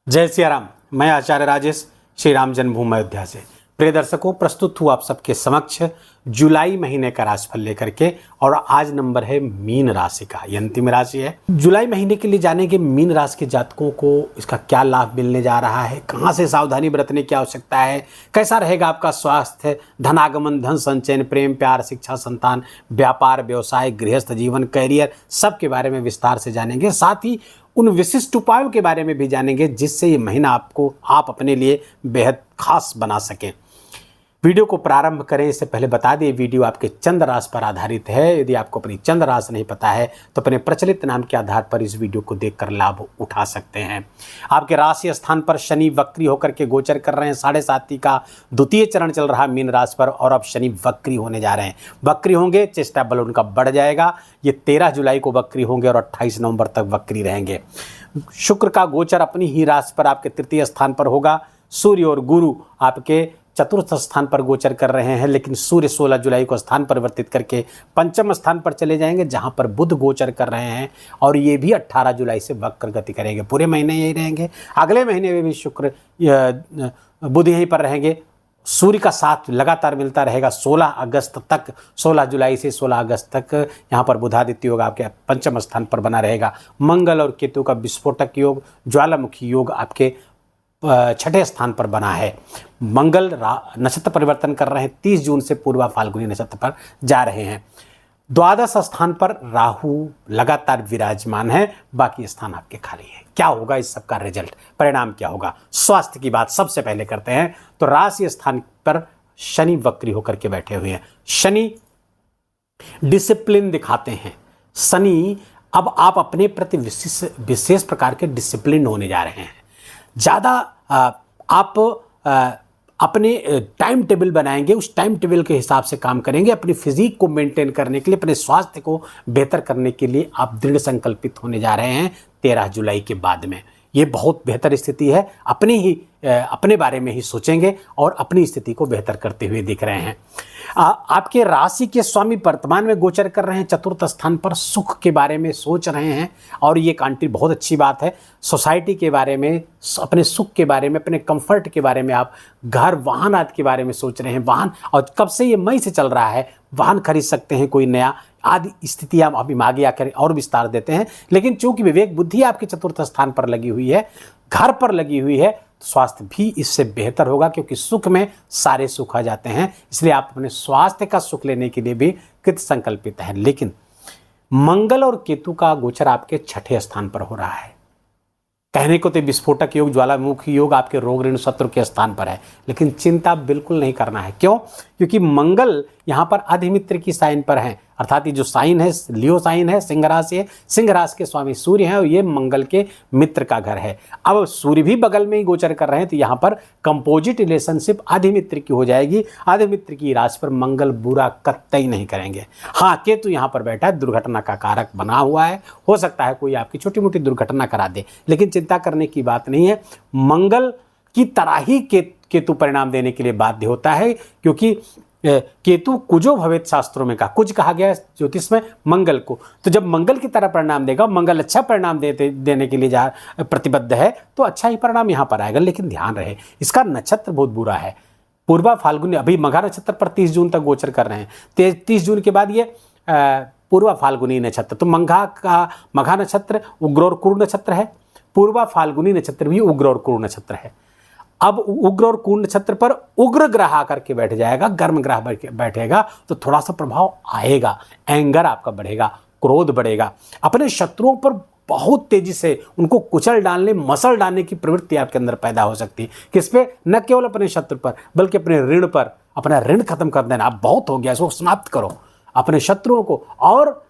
जय सिया राम। मैं आचार्य राजेश श्री राम जन्मभूमि अयोध्या से। प्रिय दर्शकों, प्रस्तुत हूँ आप सबके समक्ष जुलाई महीने का राशिफल लेकर के। और आज नंबर है मीन राशि का, ये अंतिम राशि है। जुलाई महीने के लिए जानेंगे मीन राशि के जातकों को इसका क्या लाभ मिलने जा रहा है, कहाँ से सावधानी बरतने की आवश्यकता है, कैसा रहेगा आपका स्वास्थ्य, धनागमन, धन संचयन, प्रेम प्यार, शिक्षा, संतान, व्यापार, व्यवसाय, गृहस्थ जीवन, कैरियर, सब के बारे में विस्तार से जानेंगे। साथ ही उन विशिष्ट उपायों के बारे में भी जानेंगे जिससे ये महीना आप अपने लिए बेहद खास बना सकें। वीडियो को प्रारंभ करें इससे पहले बता दें, वीडियो आपके चंद्र राशि पर आधारित है। यदि आपको अपनी चंद्र राशि नहीं पता है तो अपने प्रचलित नाम के आधार पर इस वीडियो को देखकर लाभ उठा सकते हैं। आपके राशि स्थान पर शनि वक्री होकर के गोचर कर रहे हैं। 7.5 का द्वितीय चरण चल रहा है मीन राशि पर, और अब शनि वक्री होने जा रहे हैं। वक्री होंगे, चेष्टा बल उनका बढ़ जाएगा। ये 13 जुलाई को वक्री होंगे और 28 नवंबर तक वक्री रहेंगे। शुक्र का गोचर अपनी ही राशि पर आपके तृतीय स्थान पर होगा। सूर्य और गुरु आपके चतुर्थ स्थान पर गोचर कर रहे हैं, लेकिन सूर्य 16 जुलाई को स्थान परिवर्तित करके पंचम स्थान पर चले जाएंगे जहां पर बुध गोचर कर रहे हैं, और ये भी 18 जुलाई से वक्र गति करेंगे। पूरे महीने यही रहेंगे। अगले महीने में भी शुक्र बुध यहीं पर रहेंगे। सूर्य का साथ लगातार मिलता रहेगा 16 अगस्त तक। 16 जुलाई से 16 अगस्त तक यहाँ पर बुधादित्य योग आपके पंचम स्थान पर बना रहेगा। मंगल और केतु का विस्फोटक योग, ज्वालामुखी योग आपके 6ठे स्थान पर बना है। मंगल नक्षत्र परिवर्तन कर रहे हैं, 30 जून से पूर्वा फाल्गुनी नक्षत्र पर जा रहे हैं। द्वादश स्थान पर राहु लगातार विराजमान है, बाकी स्थान आपके खाली है। क्या होगा इस सब का रिजल्ट, परिणाम क्या होगा? स्वास्थ्य की बात सबसे पहले करते हैं। तो राशि स्थान पर शनि वक्री होकर के बैठे हुए हैं। शनि डिसिप्लिन दिखाते हैं। शनि अब आप अपने प्रति विशेष प्रकार के डिसिप्लिन होने जा रहे हैं। ज़्यादा आप अपने टाइम टेबल बनाएंगे, उस टाइम टेबल के हिसाब से काम करेंगे। अपनी फिजिक को मेंटेन करने के लिए, अपने स्वास्थ्य को बेहतर करने के लिए आप दृढ़ संकल्पित होने जा रहे हैं 13 जुलाई के बाद में। ये बहुत बेहतर स्थिति है। अपने बारे में ही सोचेंगे और अपनी स्थिति को बेहतर करते हुए दिख रहे हैं। आपके राशि के स्वामी वर्तमान में गोचर कर रहे हैं चतुर्थ स्थान पर। सुख के बारे में सोच रहे हैं और ये कांटी बहुत अच्छी बात है। सोसाइटी के बारे में, अपने सुख के बारे में, अपने कंफर्ट के बारे में, आप घर वाहन आदि के बारे में सोच रहे हैं। वाहन, और कब से ये मई से चल रहा है, वाहन खरीद सकते हैं कोई नया आदि स्थिति हम अभी आगे आकर और विस्तार देते हैं। लेकिन चूंकि विवेक बुद्धि आपके चतुर्थ स्थान पर लगी हुई है, घर पर लगी हुई है, तो स्वास्थ्य भी इससे बेहतर होगा, क्योंकि सुख में सारे सुख आ जाते हैं। इसलिए आप अपने स्वास्थ्य का सुख लेने के लिए भी कृत संकल्पित हैं। लेकिन मंगल और केतु का गोचर आपके 6ठे स्थान पर हो रहा है। कहने को तो विस्फोटक योग, ज्वालामुखी योग आपके रोग ऋण शत्रु के स्थान पर है, लेकिन चिंता बिल्कुल नहीं करना है। क्यों? क्योंकि मंगल यहाँ पर अधिमित्र की साइन पर है, अर्थात ये जो साइन है लियो साइन है, सिंह राशि है। सिंह राशि के स्वामी सूर्य हैं और ये मंगल के मित्र का घर है। अब सूर्य भी बगल में ही गोचर कर रहे हैं, तो यहाँ पर कंपोजिट रिलेशनशिप अधिमित्र की हो जाएगी। अधिमित्र की राशि पर मंगल बुरा कतई नहीं करेंगे। हाँ, केतु यहाँ पर बैठा है, दुर्घटना का कारक बना हुआ है। हो सकता है कोई आपकी छोटी मोटी दुर्घटना करा दे, लेकिन चिंता करने की बात नहीं है। मंगल की तरह ही केतु परिणाम देने के लिए बाध्य होता है, क्योंकि केतु कुजो भवेत शास्त्रों में कुछ कहा गया है ज्योतिष में मंगल को। तो जब मंगल की तरह परिणाम देगा, मंगल अच्छा परिणाम देने के लिए प्रतिबद्ध है, तो अच्छा ही परिणाम यहाँ पर आएगा। लेकिन ध्यान रहे, इसका नक्षत्र बहुत बुरा है। पूर्वा फाल्गुनी, अभी मघा नक्षत्र पर 30 जून तक गोचर कर रहे हैं। 30 जून के बाद ये पूर्वा फाल्गुनी नक्षत्र, तो मघा नक्षत्र उग्र और क्रूर नक्षत्र है। पूर्वा फाल्गुनी नक्षत्र भी उग्र और क्रूर नक्षत्र है। अब उग्र और क्रूर नक्षत्र पर उग्र ग्रह आकर के बैठ जाएगा, गर्म ग्रह बैठेगा, तो थोड़ा सा प्रभाव आएगा। एंगर आपका बढ़ेगा, क्रोध बढ़ेगा। अपने शत्रुओं पर बहुत तेजी से उनको कुचल डालने, मसल डालने की प्रवृत्ति आपके अंदर पैदा हो सकती है। किस पे? न केवल अपने शत्रु पर, बल्कि अपने ऋण पर। अपना ऋण खत्म कर देना, अब बहुत हो गया, इसको समाप्त करो। अपने शत्रुओं को और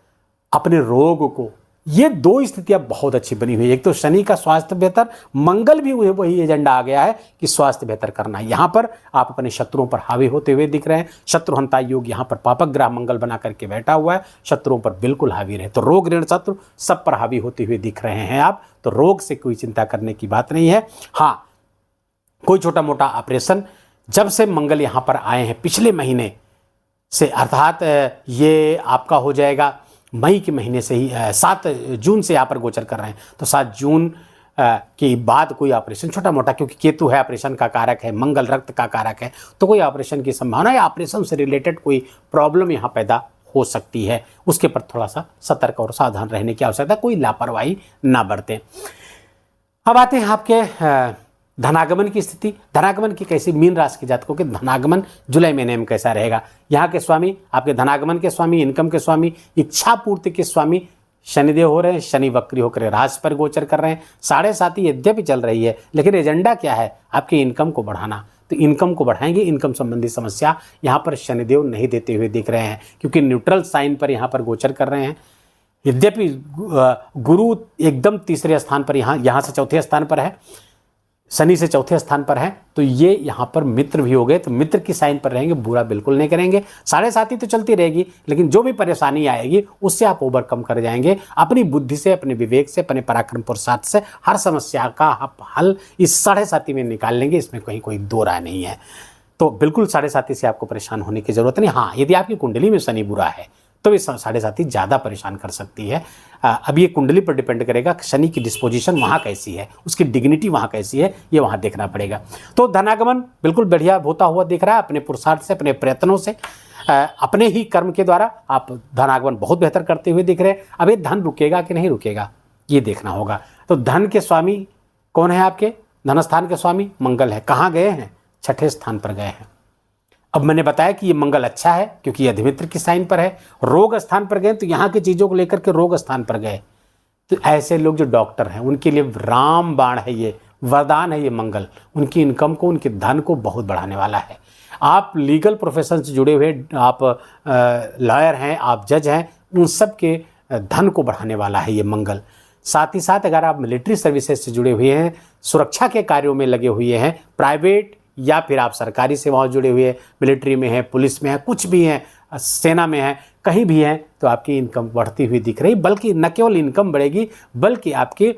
अपने रोग को, ये दो स्थितियां बहुत अच्छी बनी हुई है। एक तो शनि का स्वास्थ्य बेहतर, मंगल भी वही एजेंडा आ गया है कि स्वास्थ्य बेहतर करना। यहाँ पर आप अपने शत्रुओं पर हावी होते हुए दिख रहे हैं। शत्रुहंता योग यहाँ पर पापक ग्रह मंगल बना करके बैठा हुआ है, शत्रुओं पर बिल्कुल हावी रहे। तो रोग ऋण शत्रु सब पर हावी होते हुए दिख रहे हैं आप। तो रोग से कोई चिंता करने की बात नहीं है। हाँ, कोई छोटा मोटा ऑपरेशन, जब से मंगल यहाँ पर आए हैं पिछले महीने से, अर्थात ये आपका हो जाएगा मई के महीने से ही, 7 जून से यहाँ पर गोचर कर रहे हैं। तो 7 जून कि बाद कोई ऑपरेशन छोटा मोटा, क्योंकि केतु है ऑपरेशन का कारक है, मंगल रक्त का कारक है, तो कोई ऑपरेशन की संभावना या ऑपरेशन से रिलेटेड कोई प्रॉब्लम यहाँ पैदा हो सकती है। उसके पर थोड़ा सा सतर्क और सावधान रहने की आवश्यकता, कोई लापरवाही ना बरतें। अब आते हैं आपके धनागमन की स्थिति। धनागमन की कैसी, मीन राशि के जातकों के धनागमन जुलाई महीने में कैसा रहेगा। यहाँ के स्वामी, आपके धनागमन के स्वामी, इनकम के स्वामी, इच्छा पूर्ति के स्वामी शनिदेव हो रहे हैं। शनि वक्री होकर राशि पर गोचर कर रहे हैं। 7.5 यद्यपि चल रही है, लेकिन एजेंडा क्या है, आपकी इनकम को बढ़ाना। तो इनकम को बढ़ाएंगे, इनकम संबंधी समस्या यहाँ पर शनिदेव नहीं देते हुए दिख रहे हैं, क्योंकि न्यूट्रल साइन पर यहाँ पर गोचर कर रहे हैं। यद्यपि गुरु एकदम तीसरे स्थान पर, यहाँ से चौथे स्थान पर है, शनि से चौथे स्थान पर है, तो ये यहाँ पर मित्र भी हो गए, तो मित्र की साइन पर रहेंगे, बुरा बिल्कुल नहीं करेंगे। 7.5 तो चलती रहेगी, लेकिन जो भी परेशानी आएगी उससे आप ओवरकम कर जाएंगे। अपनी बुद्धि से, अपने विवेक से, अपने पराक्रम पुरुषार्थ से हर समस्या का आप हल इस 7.5 में निकाल लेंगे, इसमें कहीं कोई दो राय नहीं है। तो बिल्कुल 7.5 से आपको परेशान होने की जरूरत नहीं। हाँ, यदि आपकी कुंडली में शनि बुरा है तो इस 7.5 ज़्यादा परेशान कर सकती है। अब ये कुंडली पर डिपेंड करेगा, शनि की डिस्पोजिशन वहाँ कैसी है, उसकी डिग्निटी वहाँ कैसी है, ये वहाँ देखना पड़ेगा। तो धनागमन बिल्कुल बढ़िया होता हुआ दिख रहा है, अपने पुरुषार्थ से, अपने प्रयत्नों से, अपने ही कर्म के द्वारा आप धनागमन बहुत बेहतर करते हुए दिख रहे हैं। अब ये धन रुकेगा कि नहीं रुकेगा, ये देखना होगा। तो धन के स्वामी कौन है आपके, धनस्थान के स्वामी मंगल है। कहाँ गए हैं, 6ठे स्थान पर गए हैं। अब मैंने बताया कि ये मंगल अच्छा है क्योंकि ये अधिमित्र की साइन पर है। रोग स्थान पर गए तो यहाँ की चीज़ों को लेकर के रोग स्थान पर गए, तो ऐसे लोग जो डॉक्टर हैं उनके लिए राम बाण है, ये वरदान है ये मंगल। उनकी इनकम को, उनके धन को बहुत बढ़ाने वाला है। आप लीगल प्रोफेशन से जुड़े हुए, आप लॉयर हैं, आप जज हैं, उन सब के धन को बढ़ाने वाला है ये मंगल। साथ ही साथ अगर आप मिलिट्री सर्विसेज से जुड़े हुए हैं, सुरक्षा के कार्यों में लगे हुए हैं, प्राइवेट या फिर आप सरकारी सेवाओं जुड़े हुए, मिलिट्री में हैं, पुलिस में हैं, कुछ भी हैं, सेना में हैं, कहीं भी हैं, तो आपकी इनकम बढ़ती हुई दिख रही। बल्कि न केवल इनकम बढ़ेगी, बल्कि आपकी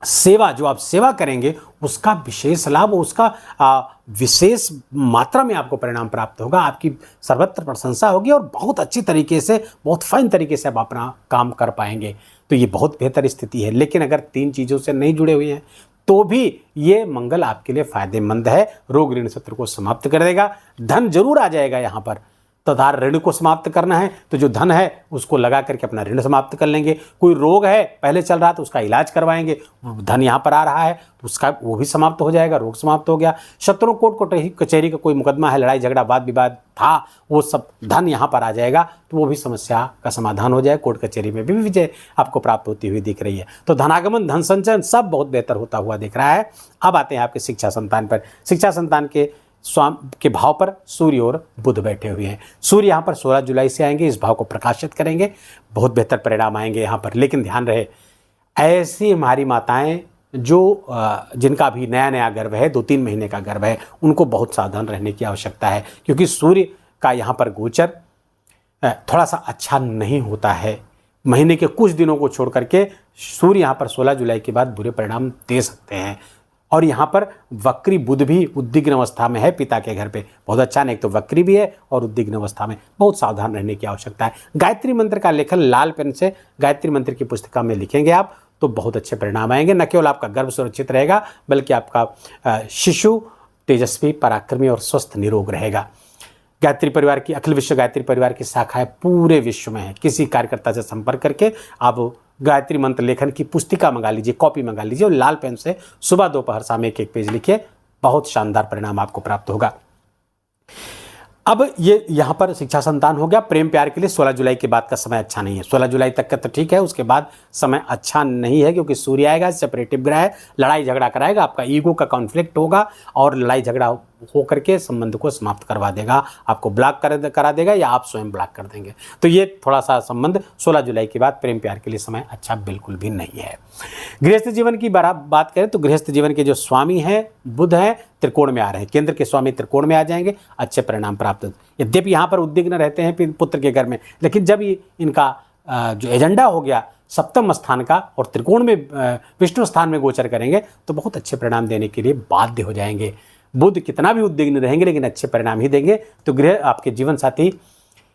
सेवा, जो आप सेवा करेंगे उसका विशेष लाभ, उसका विशेष मात्रा में आपको परिणाम प्राप्त होगा। आपकी सर्वत्र प्रशंसा होगी और बहुत अच्छी तरीके से, बहुत फाइन तरीके से आप अपना काम कर पाएंगे। तो ये बहुत बेहतर स्थिति है। लेकिन अगर 3 चीज़ों से नहीं जुड़े हुए हैं तो भी ये मंगल आपके लिए फायदेमंद है। रोग ऋण शत्रु को समाप्त कर देगा। धन जरूर आ जाएगा यहाँ पर, तदार ऋण को समाप्त करना है तो जो धन है उसको लगा करके अपना ऋण समाप्त कर लेंगे। कोई रोग है पहले चल रहा तो उसका इलाज करवाएंगे, धन यहाँ पर आ रहा है तो उसका वो भी समाप्त हो जाएगा, रोग समाप्त हो गया। शत्रु कोर्ट कचहरी का कोई मुकदमा है, लड़ाई झगड़ा वाद विवाद था, वो सब धन यहाँ पर आ जाएगा तो वो भी समस्या का समाधान हो जाए। कोर्ट कचहरी में भी विजय आपको प्राप्त होती हुई दिख रही है। तो धनागमन, धन संचयन सब बहुत बेहतर होता हुआ दिख रहा है। अब आते हैं आपके शिक्षा संतान पर। शिक्षा संतान के स्वामी के भाव पर सूर्य और बुध बैठे हुए हैं। सूर्य यहाँ पर 16 जुलाई से आएंगे, इस भाव को प्रकाशित करेंगे, बहुत बेहतर परिणाम आएंगे यहाँ पर। लेकिन ध्यान रहे, ऐसी हमारी माताएं जो जिनका अभी नया नया गर्भ है, 2-3 महीने का गर्भ है, उनको बहुत सावधान रहने की आवश्यकता है, क्योंकि सूर्य का यहाँ पर गोचर थोड़ा सा अच्छा नहीं होता है। महीने के कुछ दिनों को छोड़ करके सूर्य यहाँ पर 16 जुलाई के बाद बुरे परिणाम दे सकते हैं। और यहाँ पर वक्री बुध भी उद्विग्न अवस्था में है पिता के घर पे, बहुत अच्छा नहीं, तो वक्री भी है और उद्विग्न अवस्था में, बहुत सावधान रहने की आवश्यकता है। गायत्री मंत्र का लेखन लाल पेन से गायत्री मंत्र की पुस्तिका में लिखेंगे आप तो बहुत अच्छे परिणाम आएंगे। न केवल आपका गर्भ सुरक्षित रहेगा बल्कि आपका शिशु तेजस्वी, पराक्रमी और स्वस्थ निरोग रहेगा। गायत्री परिवार की, अखिल विश्व गायत्री परिवार की शाखाएं पूरे विश्व में है। किसी कार्यकर्ता से संपर्क करके आप गायत्री मंत्र लेखन की पुस्तिका मंगा लीजिए, कॉपी मंगा लीजिए और लाल पेन से सुबह दोपहर शाम एक पेज लिखिए, बहुत शानदार परिणाम आपको प्राप्त होगा। अब ये यहाँ पर शिक्षा संतान हो गया। प्रेम प्यार के लिए 16 जुलाई के बाद का समय अच्छा नहीं है। 16 जुलाई तक का तो ठीक है, उसके बाद समय अच्छा नहीं है, क्योंकि सूर्य आएगा, सेपरेटिव ग्रह है, लड़ाई झगड़ा कराएगा, आपका ईगो का कॉन्फ्लिक्ट होगा और लड़ाई झगड़ा हो करके संबंध को समाप्त करवा देगा, आपको ब्लॉक करा देगा या आप स्वयं ब्लॉक कर देंगे। तो ये थोड़ा सा संबंध 16 जुलाई के बाद प्रेम प्यार के लिए समय अच्छा बिल्कुल भी नहीं है। गृहस्थ जीवन की बात करें तो गृहस्थ जीवन के जो स्वामी हैं बुध हैं, त्रिकोण में आ रहे हैं। केंद्र के स्वामी त्रिकोण में आ जाएंगे, अच्छे परिणाम प्राप्त। यद्यपि यहाँ पर उद्विग्न रहते हैं पुत्र के घर में, लेकिन जब इनका जो एजेंडा हो गया सप्तम स्थान का और त्रिकोण में विष्णु स्थान में गोचर करेंगे तो बहुत अच्छे परिणाम देने के लिए बाध्य हो जाएंगे। बुध कितना भी उद्विग्न रहेंगे लेकिन अच्छे परिणाम ही देंगे। तो गृह आपके जीवन साथी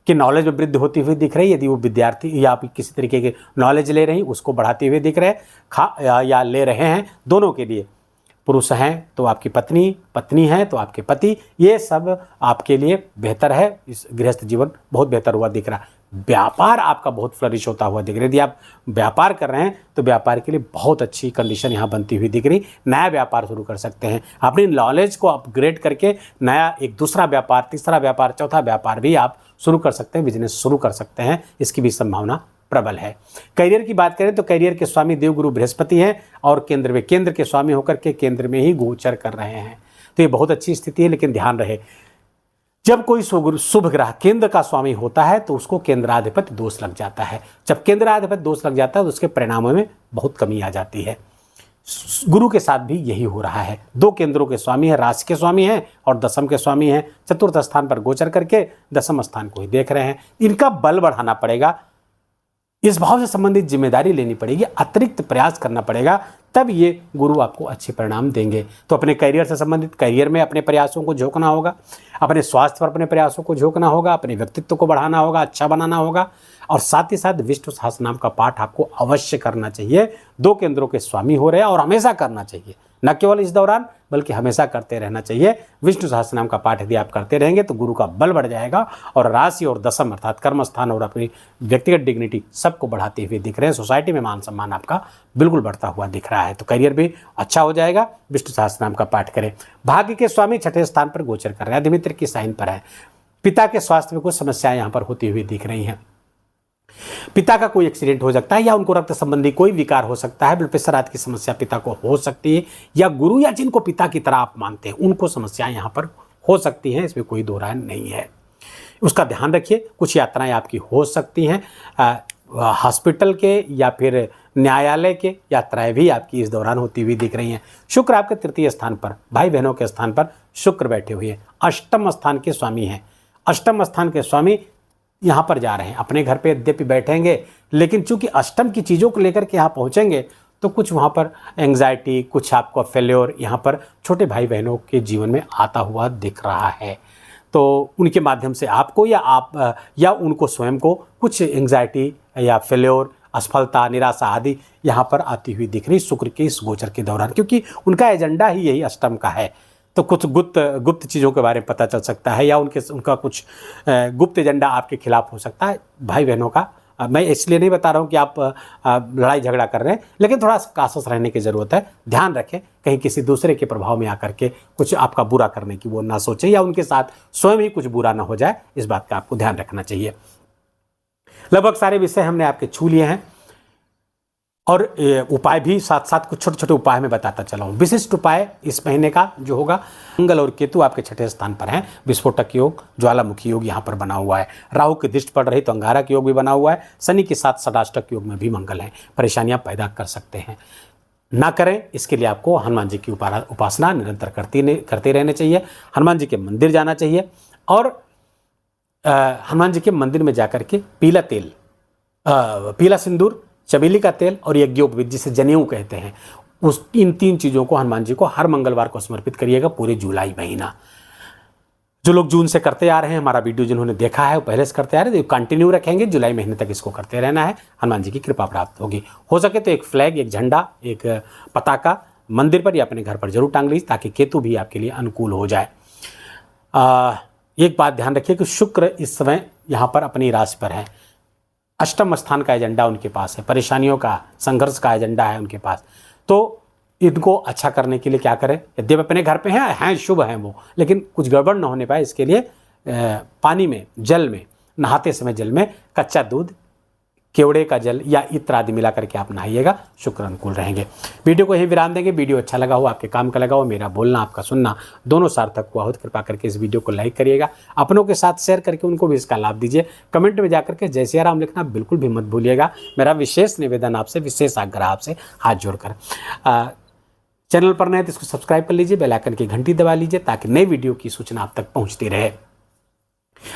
कि नॉलेज में वृद्धि होती हुई दिख रही है। यदि वो विद्यार्थी या आप किसी तरीके के नॉलेज ले रही उसको बढ़ाते हुए दिख रहे हैं या ले रहे हैं, दोनों के लिए, पुरुष हैं तो आपकी पत्नी, पत्नी है तो आपके पति, ये सब आपके लिए बेहतर है। इस गृहस्थ जीवन बहुत बेहतर हुआ दिख रहा है। व्यापार आपका बहुत फ्लरिश होता हुआ दिख रहा है। यदि आप व्यापार कर रहे हैं तो व्यापार के लिए बहुत अच्छी कंडीशन यहाँ बनती हुई दिख रही। नया व्यापार शुरू कर सकते हैं, अपनी नॉलेज को अपग्रेड करके नया एक दूसरा व्यापार, तीसरा व्यापार, चौथा व्यापार भी आप शुरू कर सकते हैं, बिजनेस शुरू कर सकते हैं, इसकी भी संभावना प्रबल है। करियर की बात करें तो करियर के स्वामी देवगुरु बृहस्पति हैं और केंद्र के स्वामी होकर के केंद्र में ही गोचर कर रहे हैं, तो ये बहुत अच्छी स्थिति है। लेकिन ध्यान रहे, जब कोई शुभ ग्रह केंद्र का स्वामी होता है तो उसको केंद्राधिपति दोष लग जाता है। जब केंद्राधिपति दोष लग जाता है तो उसके परिणामों में बहुत कमी आ जाती है। गुरु के साथ भी यही हो रहा है। 2 केंद्रों के स्वामी है, राशि के स्वामी हैं और दशम के स्वामी हैं। चतुर्थ स्थान पर गोचर करके दशम स्थान को ही देख रहे हैं। इनका बल बढ़ाना पड़ेगा, इस भाव से संबंधित जिम्मेदारी लेनी पड़ेगी, अतिरिक्त प्रयास करना पड़ेगा, तब ये गुरु आपको अच्छे परिणाम देंगे। तो अपने करियर से संबंधित करियर में अपने प्रयासों को झोंकना होगा, अपने स्वास्थ्य पर अपने प्रयासों को झोंकना होगा, अपने व्यक्तित्व को बढ़ाना होगा, अच्छा बनाना होगा, और साथ ही साथ विष्णु सहस्त्रनाम का पाठ आपको अवश्य करना चाहिए। 2 केंद्रों के स्वामी हो रहे हैं और हमेशा करना चाहिए, न केवल इस दौरान बल्कि हमेशा करते रहना चाहिए। विष्णु सहस्त्रनाम का पाठ यदि आप करते रहेंगे तो गुरु का बल बढ़ जाएगा और राशि और दशम अर्थात कर्म स्थान और अपनी व्यक्तिगत डिग्निटी सबको बढ़ाते हुए दिख रहे हैं। सोसाइटी में मान सम्मान आपका बिल्कुल बढ़ता हुआ दिख रहा है, तो करियर भी अच्छा हो जाएगा। विष्णु सहस्त्रनाम का पाठ करें। भाग्य के स्वामी 6ठे स्थान पर गोचर कर रहे हैं, अधिमित्र की साइन पर है। पिता के स्वास्थ्य में कुछ समस्याएं यहाँ पर होती हुई दिख रही हैं। पिता का कोई एक्सीडेंट हो सकता है या उनको रक्त संबंधी कोई विकार हो सकता है, ब्लड प्रेशर आदि की समस्या पिता को हो सकती है, या गुरु या जिनको पिता की तरह आप मानते हैं उनको समस्याएं यहाँ पर हो सकती हैं, इसमें कोई दो राय नहीं है। उसका ध्यान रखिए। कुछ यात्राएं आपकी हो सकती हैं, हॉस्पिटल के या फिर न्यायालय के यात्राएं भी आपकी इस दौरान होती हुई दिख रही हैं। शुक्र आपके 3य स्थान पर, भाई बहनों के स्थान पर शुक्र बैठे हुए हैं। अष्टम स्थान के स्वामी हैं। अष्टम स्थान के स्वामी यहाँ पर जा रहे हैं, अपने घर पे यद्यपि बैठेंगे लेकिन चूंकि अष्टम की चीज़ों को लेकर के यहाँ पहुँचेंगे तो कुछ वहाँ पर एंग्जाइटी, कुछ आपको फेल्योर यहाँ पर छोटे भाई बहनों के जीवन में आता हुआ दिख रहा है। तो उनके माध्यम से आपको या उनको स्वयं को कुछ एंग्जाइटी या फेल्योर, असफलता, निराशा आदि यहाँ पर आती हुई दिख रही शुक्र के इस गोचर के दौरान, क्योंकि उनका एजेंडा ही यही अष्टम का है। तो कुछ गुप्त चीज़ों के बारे में पता चल सकता है या उनका कुछ गुप्त एजेंडा आपके खिलाफ हो सकता है भाई बहनों का। मैं इसलिए नहीं बता रहा हूँ कि आप लड़ाई झगड़ा कर रहे हैं, लेकिन थोड़ा कासस रहने की ज़रूरत है। ध्यान रखें कहीं किसी दूसरे के प्रभाव में आकर के कुछ आपका बुरा करने की वो ना सोचें या उनके साथ स्वयं ही कुछ बुरा ना हो जाए, इस बात का आपको ध्यान रखना चाहिए। लगभग सारे विषय हमने आपके छू लिए हैं और उपाय भी साथ साथ कुछ छोटे छोटे उपाय में बताता चला हूँ। विशिष्ट उपाय इस महीने का जो होगा, मंगल और केतु आपके 6ठे स्थान पर हैं। विस्फोटक योग, ज्वालामुखी योग यहाँ पर बना हुआ है। राहु की दृष्टि पड़ रही तो अंगारक योग भी बना हुआ है। शनि के साथ षडाष्टक योग में भी मंगल है। परेशानियाँ पैदा कर सकते हैं, ना करें। इसके लिए आपको हनुमान जी की उपासना निरंतर करते रहने चाहिए। हनुमान जी के मंदिर जाना चाहिए और हनुमान जी के मंदिर में जाकर के पीला तेल, पीला सिंदूर, चमेली का तेल और यज्ञोपवीत जिसे जनेऊ कहते हैं, इन 3 चीज़ों को हनुमान जी को हर मंगलवार को समर्पित करिएगा पूरे जुलाई महीना। जो लोग जून से करते आ रहे हैं, हमारा वीडियो जिन्होंने देखा है वो पहले से करते आ रहे हैं, तो कंटिन्यू रखेंगे, जुलाई महीने तक इसको करते रहना है। हनुमान जी की कृपा प्राप्त होगी। हो सके तो एक फ्लैग, एक झंडा, एक पताका मंदिर पर या अपने घर पर जरूर टांग लीजिए ताकि केतु भी आपके लिए अनुकूल हो जाए। एक बात ध्यान रखिए कि शुक्र इस समय यहाँ पर अपनी राशि पर है। अष्टम स्थान का एजेंडा उनके पास है, परेशानियों का, संघर्ष का एजेंडा है उनके पास। तो इनको अच्छा करने के लिए क्या करें, यद्यपि अपने घर पे हैं शुभ हैं वो, लेकिन कुछ गड़बड़ ना होने पाए इसके लिए पानी में, जल में, नहाते समय जल में कच्चा दूध, केवड़े का जल या इत्र आदि मिला करके आप नहाइएगा, शुक्र अनुकूल रहेंगे। वीडियो को यही विराम देंगे। वीडियो अच्छा लगा हो, आपके काम का लगा हो, मेरा बोलना आपका सुनना दोनों सार्थक हुआ हो तो कृपा करके इस वीडियो को लाइक करिएगा, अपनों के साथ शेयर करके उनको भी इसका लाभ दीजिए। कमेंट में जाकर के जय सिया राम लिखना बिल्कुल भी मत भूलिएगा। मेरा विशेष निवेदन आपसे, विशेष आग्रह आपसे हाथ जोड़कर। चैनल पर नए तो इसको सब्सक्राइब कर लीजिए, बेल आइकन की घंटी दबा लीजिए ताकि नई वीडियो की सूचना आप तक पहुँचती रहे।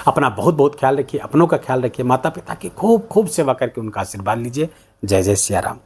अपना बहुत बहुत ख्याल रखिए, अपनों का ख्याल रखिए, माता पिता की खूब खूब सेवा करके उनका आशीर्वाद लीजिए। जय जय सिया राम।